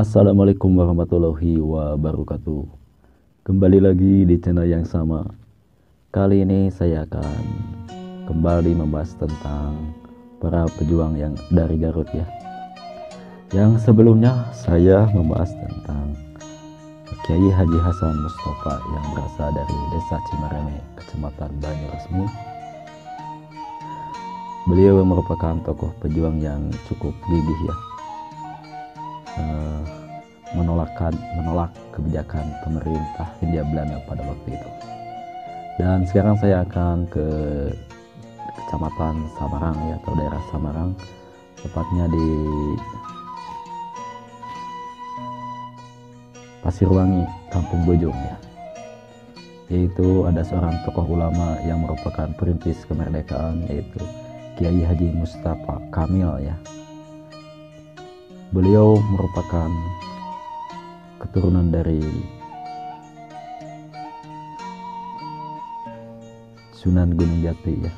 Assalamualaikum warahmatullahi wabarakatuh. Kembali lagi di channel yang sama. Kali ini saya akan kembali membahas tentang para pejuang yang dari Garut ya. Yang sebelumnya saya membahas tentang Kiai Haji Hasan Mustafa yang berasal dari Desa Cimareme, Kecamatan Banyuresmi. Beliau merupakan tokoh pejuang yang cukup gigih ya, menolak kebijakan pemerintah Hindia Belanda pada waktu itu. Dan sekarang saya akan ke Kecamatan Samarang ya, atau daerah Samarang, tepatnya di Pasirwangi, Kampung Bojong ya. Yaitu ada seorang tokoh ulama yang merupakan perintis kemerdekaan, yaitu Kiai Haji Mustafa Kamil ya. Beliau merupakan keturunan dari Sunan Gunung Jati ya.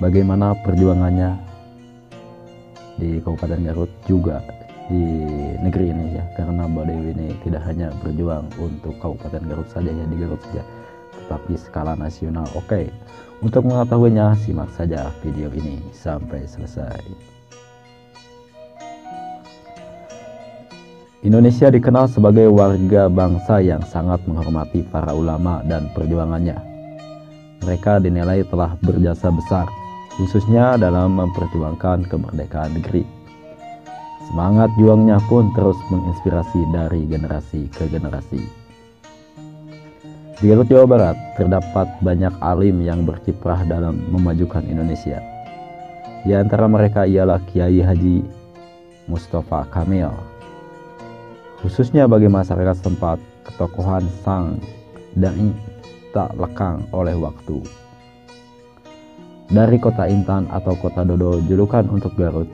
Bagaimana perjuangannya di Kabupaten Garut juga di negeri ini ya, karena beliau ini tidak hanya berjuang untuk Kabupaten Garut saja ya, di Garut saja, tetapi skala nasional. Oke, untuk mengetahuinya simak saja video ini sampai selesai. Indonesia dikenal sebagai warga bangsa yang sangat menghormati para ulama dan perjuangannya. Mereka dinilai telah berjasa besar, khususnya dalam memperjuangkan kemerdekaan negeri. Semangat juangnya pun terus menginspirasi dari generasi ke generasi. Di Garut, Jawa Barat, terdapat banyak alim yang berkiprah dalam memajukan Indonesia. Di antara mereka ialah Kiai Haji Mustafa Kamil. Khususnya bagi masyarakat setempat, ketokohan sang dai tak lekang oleh waktu. Dari kota Intan atau kota Dodo, julukan untuk Garut,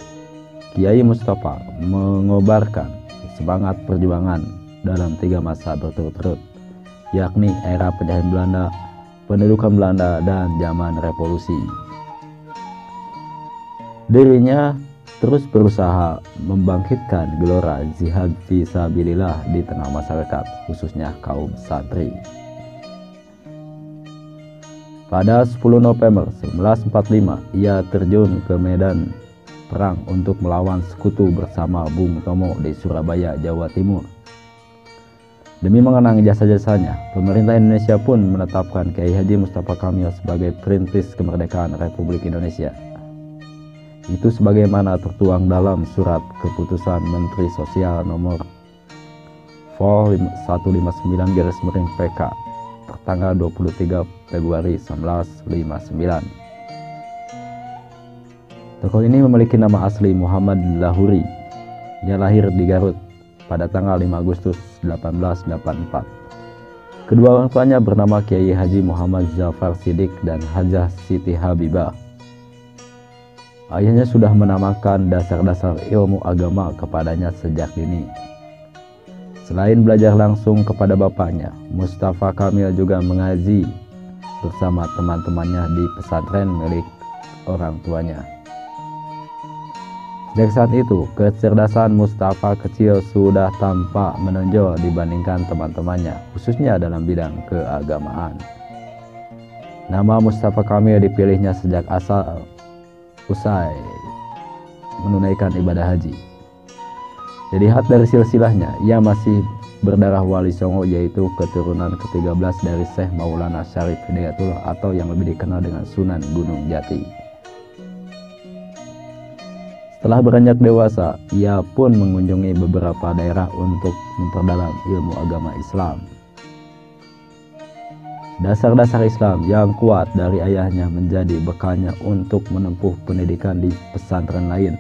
Kiai Mustafa mengobarkan semangat perjuangan dalam 3 masa berturut-turut, yakni era penjajahan Belanda, pendudukan Belanda, dan zaman revolusi. Dirinya terus berusaha membangkitkan gelora jihad fisabilillah di tengah masyarakat, khususnya kaum santri. Pada 10 November 1945, ia terjun ke medan perang untuk melawan sekutu bersama Bung Tomo di Surabaya, Jawa Timur. Demi mengenang jasa-jasanya, pemerintah Indonesia pun menetapkan Kiai Haji Mustafa Kamil sebagai perintis kemerdekaan Republik Indonesia. Itu sebagaimana tertuang dalam surat keputusan Menteri Sosial nomor Vol 159/PK tertanggal 23 Februari 1959. Tokoh ini memiliki nama asli Muhammad Lahuri. Ia lahir di Garut pada tanggal 5 Agustus 1884. Kedua orang tuanya bernama Kiai Haji Muhammad Jafar Siddiq dan Hajah Siti Habibah. Ayahnya sudah menamakan dasar-dasar ilmu agama kepadanya sejak dini. Selain belajar langsung kepada bapaknya, Mustafa Kamil juga mengaji bersama teman-temannya di pesantren milik orang tuanya. Sejak saat itu, kecerdasan Mustafa kecil sudah tampak menonjol dibandingkan teman-temannya, khususnya dalam bidang keagamaan. Nama Mustafa Kamil dipilihnya sejak usai menunaikan ibadah haji. Dilihat dari silsilahnya, ia masih berdarah Wali Songo, yaitu keturunan ke-13 dari Syekh Maulana Syarif Hidayatullah atau yang lebih dikenal dengan Sunan Gunung Jati. Setelah beranjak dewasa, ia pun mengunjungi beberapa daerah untuk memperdalam ilmu agama Islam. Dasar-dasar Islam yang kuat dari ayahnya menjadi bekalnya untuk menempuh pendidikan di pesantren lain.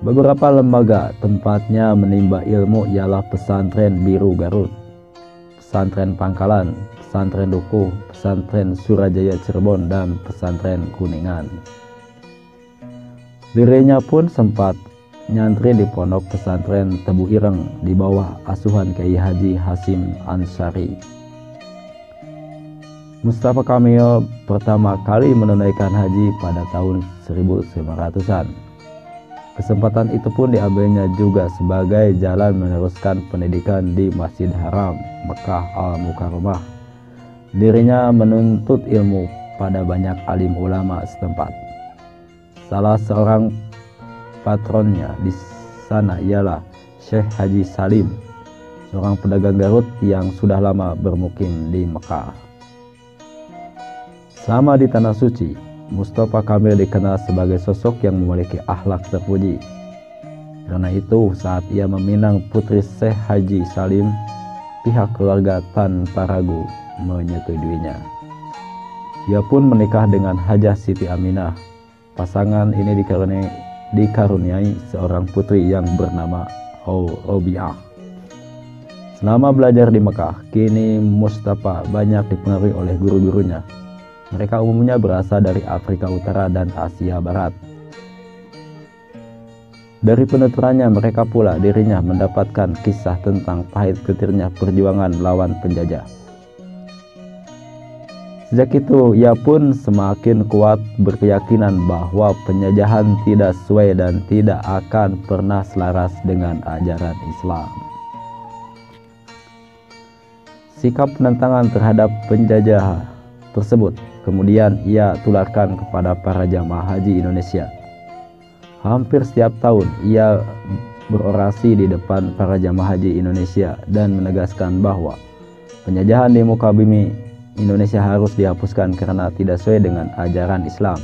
Beberapa lembaga tempatnya menimba ilmu ialah Pesantren Biru Garut, Pesantren Pangkalan, Pesantren Dukuh, Pesantren Surajaya Cirebon, dan Pesantren Kuningan. Dirinya pun sempat nyantri di pondok pesantren Tebu Ireng di bawah asuhan Kiai Haji Hasim Ansari. Mustafa Kamil pertama kali menunaikan haji pada tahun 1900-an. Kesempatan itu pun diambilnya juga sebagai jalan meneruskan pendidikan di Masjid Haram, Mekah Al-Mukarramah. Dirinya menuntut ilmu pada banyak alim ulama setempat. Salah seorang patronnya di sana ialah Syekh Haji Salim, seorang pedagang Garut yang sudah lama bermukim di Mekah. Selama di Tanah Suci, Mustafa Kamil dikenal sebagai sosok yang memiliki akhlak terpuji. Karena itu, saat ia meminang putri Syekh Haji Salim, pihak keluarga tanpa ragu menyetujuinya. Ia pun menikah dengan Hajah Siti Aminah. Pasangan ini dikaruniai seorang putri yang bernama Robiah. Selama belajar di Mekah, kini Mustafa banyak dipengaruhi oleh guru-gurunya. Mereka umumnya berasal dari Afrika Utara dan Asia Barat. Dari penuturannya mereka pula dirinya mendapatkan kisah tentang pahit getirnya perjuangan melawan penjajah. Sejak itu ia pun semakin kuat berkeyakinan bahwa penjajahan tidak sesuai dan tidak akan pernah selaras dengan ajaran Islam. Sikap penentangan terhadap penjajah tersebut kemudian ia tularkan kepada para jamaah haji Indonesia. Hampir setiap tahun ia berorasi di depan para jamaah haji Indonesia dan menegaskan bahwa penjajahan di muka bumi Indonesia harus dihapuskan karena tidak sesuai dengan ajaran Islam.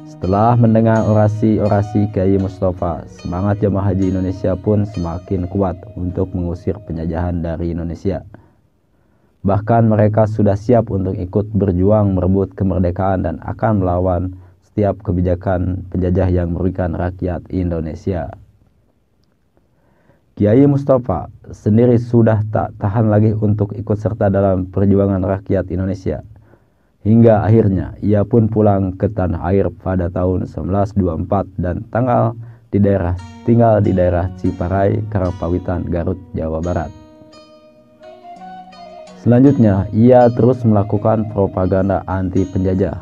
Setelah mendengar orasi-orasi Kiai Mustafa, semangat jamaah haji Indonesia pun semakin kuat untuk mengusir penjajahan dari Indonesia. Bahkan mereka sudah siap untuk ikut berjuang merebut kemerdekaan dan akan melawan setiap kebijakan penjajah yang merugikan rakyat Indonesia. Kiai Mustafa sendiri sudah tak tahan lagi untuk ikut serta dalam perjuangan rakyat Indonesia. Hingga akhirnya ia pun pulang ke tanah air pada tahun 1924 dan tinggal di daerah Ciparai, Karangpawitan, Garut, Jawa Barat. Selanjutnya, ia terus melakukan propaganda anti penjajah.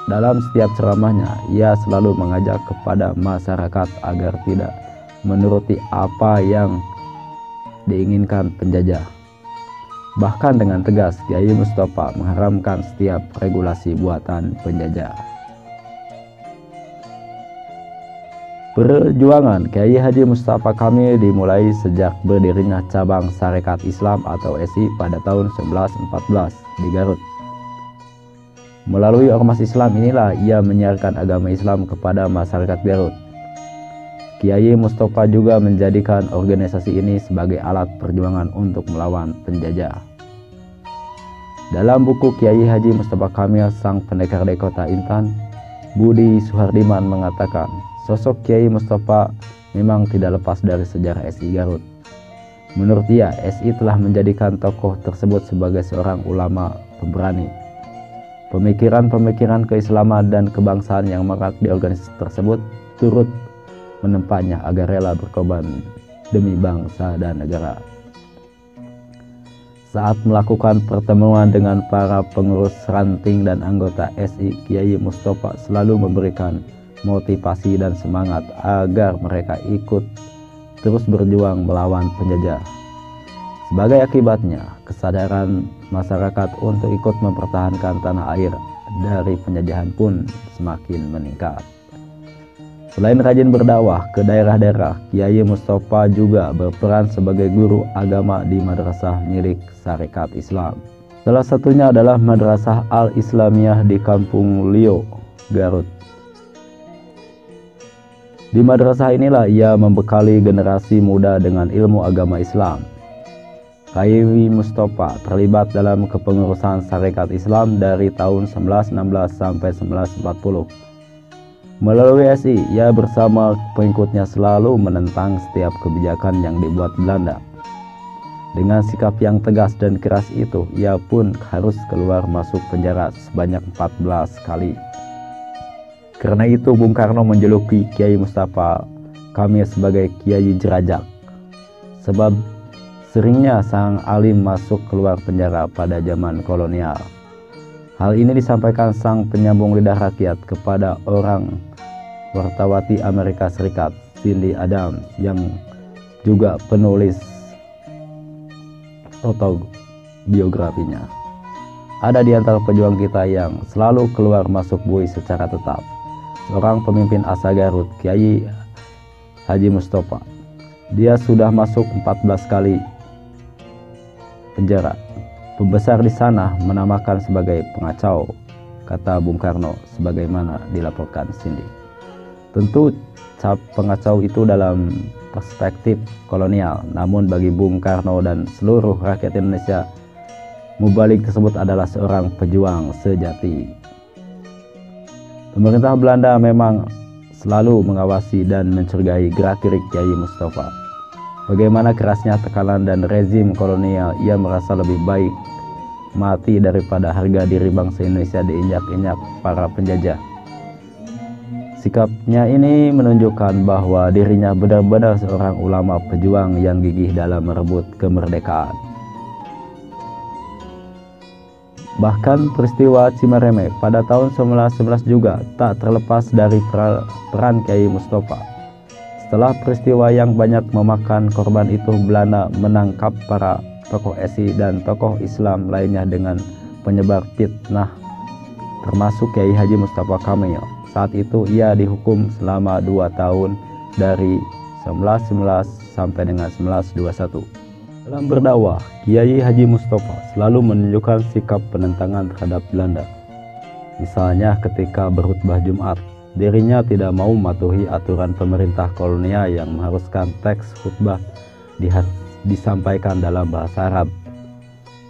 Dalam setiap ceramahnya, ia selalu mengajak kepada masyarakat agar tidak menuruti apa yang diinginkan penjajah. Bahkan dengan tegas, Kiai Mustafa mengharamkan setiap regulasi buatan penjajah. Perjuangan Kiai Haji Mustafa Kamil dimulai sejak berdirinya cabang Sarekat Islam atau SI pada tahun 1914 di Garut. Melalui ormas Islam inilah ia menyiarkan agama Islam kepada masyarakat Garut. Kiai Mustafa juga menjadikan organisasi ini sebagai alat perjuangan untuk melawan penjajah. Dalam buku Kiai Haji Mustafa Kamil, Sang Pendekar di Kota Intan, Budi Suhardiman mengatakan, sosok Kiai Mustafa memang tidak lepas dari sejarah SI Garut. Menurut dia, SI telah menjadikan tokoh tersebut sebagai seorang ulama pemberani. Pemikiran-pemikiran keislaman dan kebangsaan yang merat di organisasi tersebut turut menempatnya agar rela berkorban demi bangsa dan negara. Saat melakukan pertemuan dengan para pengurus ranting dan anggota SI, Kiai Mustafa selalu memberikan motivasi dan semangat agar mereka ikut terus berjuang melawan penjajah. Sebagai akibatnya, kesadaran masyarakat untuk ikut mempertahankan tanah air dari penjajahan pun semakin meningkat. Selain rajin berdakwah ke daerah-daerah, Kiai Mustafa juga berperan sebagai guru agama di madrasah milik Sarekat Islam. Salah satunya adalah Madrasah Al-Islamiyah di Kampung Lio, Garut. Di madrasah inilah ia membekali generasi muda dengan ilmu agama Islam. Kiai Mustafa terlibat dalam kepengurusan Sarekat Islam dari tahun 1916 sampai 1940. Melalui SI, ia bersama pengikutnya selalu menentang setiap kebijakan yang dibuat Belanda. Dengan sikap yang tegas dan keras itu, ia pun harus keluar masuk penjara sebanyak 14 kali. Karena itu, Bung Karno menjuluki Kiai Mustafa Kamil sebagai Kiai Jerajak. Sebab seringnya sang alim masuk keluar penjara pada zaman kolonial. Hal ini disampaikan sang penyambung lidah rakyat kepada orang wartawati Amerika Serikat Cindy Adams yang juga penulis autobiografinya. Ada di antara pejuang kita yang selalu keluar masuk bui secara tetap. Seorang pemimpin Asa Garut, Kiai Haji Mustafa. Dia sudah masuk 14 kali penjara. Pembesar di sana menamakan sebagai pengacau, kata Bung Karno, sebagaimana dilaporkan Cindy. Tentu cap pengacau itu dalam perspektif kolonial, namun bagi Bung Karno dan seluruh rakyat Indonesia, mubalik tersebut adalah seorang pejuang sejati. Pemerintah Belanda memang selalu mengawasi dan mencurigai gerak-gerik Kiai Mustafa. Bagaimana kerasnya tekanan dan rezim kolonial, ia merasa lebih baik mati daripada harga diri bangsa Indonesia diinjak-injak para penjajah. Sikapnya ini menunjukkan bahwa dirinya benar-benar seorang ulama pejuang yang gigih dalam merebut kemerdekaan. Bahkan peristiwa Cimareme pada tahun 1911 juga tak terlepas dari peran Kiai Mustafa. Setelah peristiwa yang banyak memakan korban itu, Belanda menangkap para tokoh SI dan tokoh Islam lainnya dengan penyebar fitnah, termasuk Kiai Haji Mustafa Kamil. Saat itu ia dihukum selama 2 tahun dari 1911 sampai dengan 1921. Dalam berdakwah, Kiai Haji Mustafa selalu menunjukkan sikap penentangan terhadap Belanda. Misalnya ketika berkhutbah Jumat, dirinya tidak mau mematuhi aturan pemerintah kolonial yang mengharuskan teks khutbah disampaikan dalam bahasa Arab.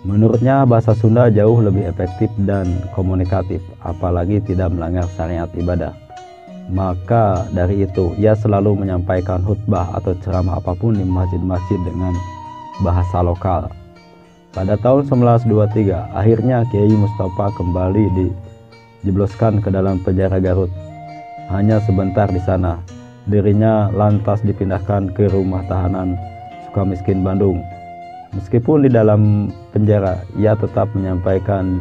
Menurutnya bahasa Sunda jauh lebih efektif dan komunikatif, apalagi tidak melanggar syariat ibadah. Maka dari itu, ia selalu menyampaikan khutbah atau ceramah apapun di masjid-masjid dengan bahasa lokal. Pada tahun 1923, akhirnya Kiai Mustafa kembali dijebloskan ke dalam penjara Garut. Hanya sebentar di sana, dirinya lantas dipindahkan ke rumah tahanan Sukamiskin Bandung. Meskipun di dalam penjara, ia tetap menyampaikan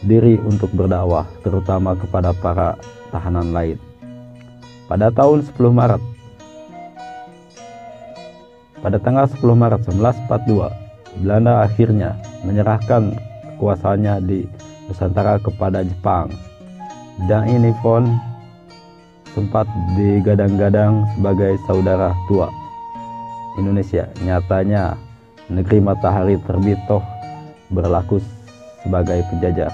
diri untuk berdakwah, terutama kepada para tahanan lain. Pada tanggal 10 Maret 1942, Belanda akhirnya menyerahkan kekuasaannya di Nusantara kepada Jepang. Dan ini pun sempat digadang-gadang sebagai saudara tua Indonesia. Nyatanya negeri matahari terbit toh berlaku sebagai penjajah.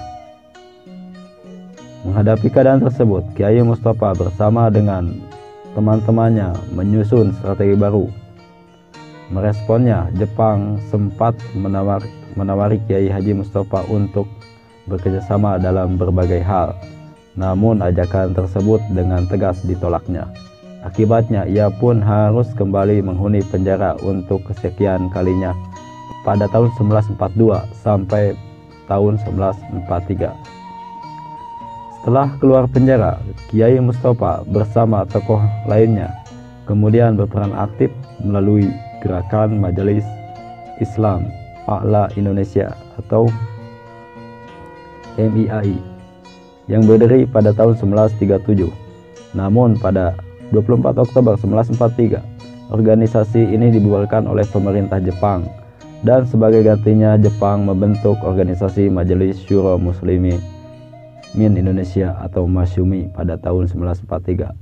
Menghadapi keadaan tersebut, Kiai Mustafa bersama dengan teman-temannya menyusun strategi baru. Meresponnya, Jepang sempat menawari Kiai Haji Mustafa untuk bekerjasama dalam berbagai hal. Namun ajakan tersebut dengan tegas ditolaknya. Akibatnya ia pun harus kembali menghuni penjara untuk kesekian kalinya pada tahun 1942 sampai tahun 1943. Setelah keluar penjara, Kiai Mustafa bersama tokoh lainnya kemudian berperan aktif melalui gerakan Majelis Islam A'la Indonesia atau MIAI yang berdiri pada tahun 1937. Namun pada 24 Oktober 1943, organisasi ini dibubarkan oleh pemerintah Jepang, dan sebagai gantinya Jepang membentuk organisasi Majelis Syuro Muslimin Indonesia atau Masyumi pada tahun 1943.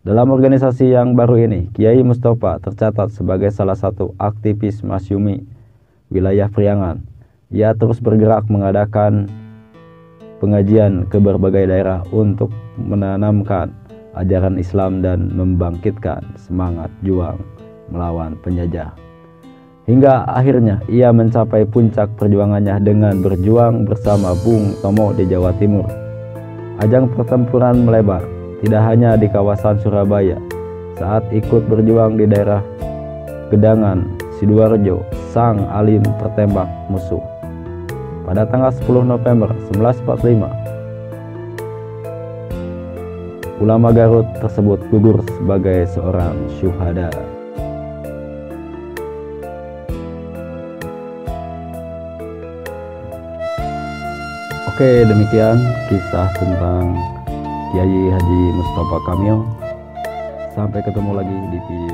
Dalam organisasi yang baru ini, Kiai Mustafa tercatat sebagai salah satu aktivis Masyumi wilayah Priangan. Ia terus bergerak mengadakan pengajian ke berbagai daerah untuk menanamkan ajaran Islam dan membangkitkan semangat juang melawan penjajah. Hingga akhirnya ia mencapai puncak perjuangannya dengan berjuang bersama Bung Tomo di Jawa Timur. Ajang pertempuran melebar, tidak hanya di kawasan Surabaya. Saat ikut berjuang di daerah Gedangan, Sidoarjo, sang alim tertembak musuh. Pada tanggal 10 November 1945, ulama Garut tersebut gugur sebagai seorang syuhada. Oke, demikian kisah tentang Kiai Haji Mustafa Kamil. Sampai ketemu lagi di video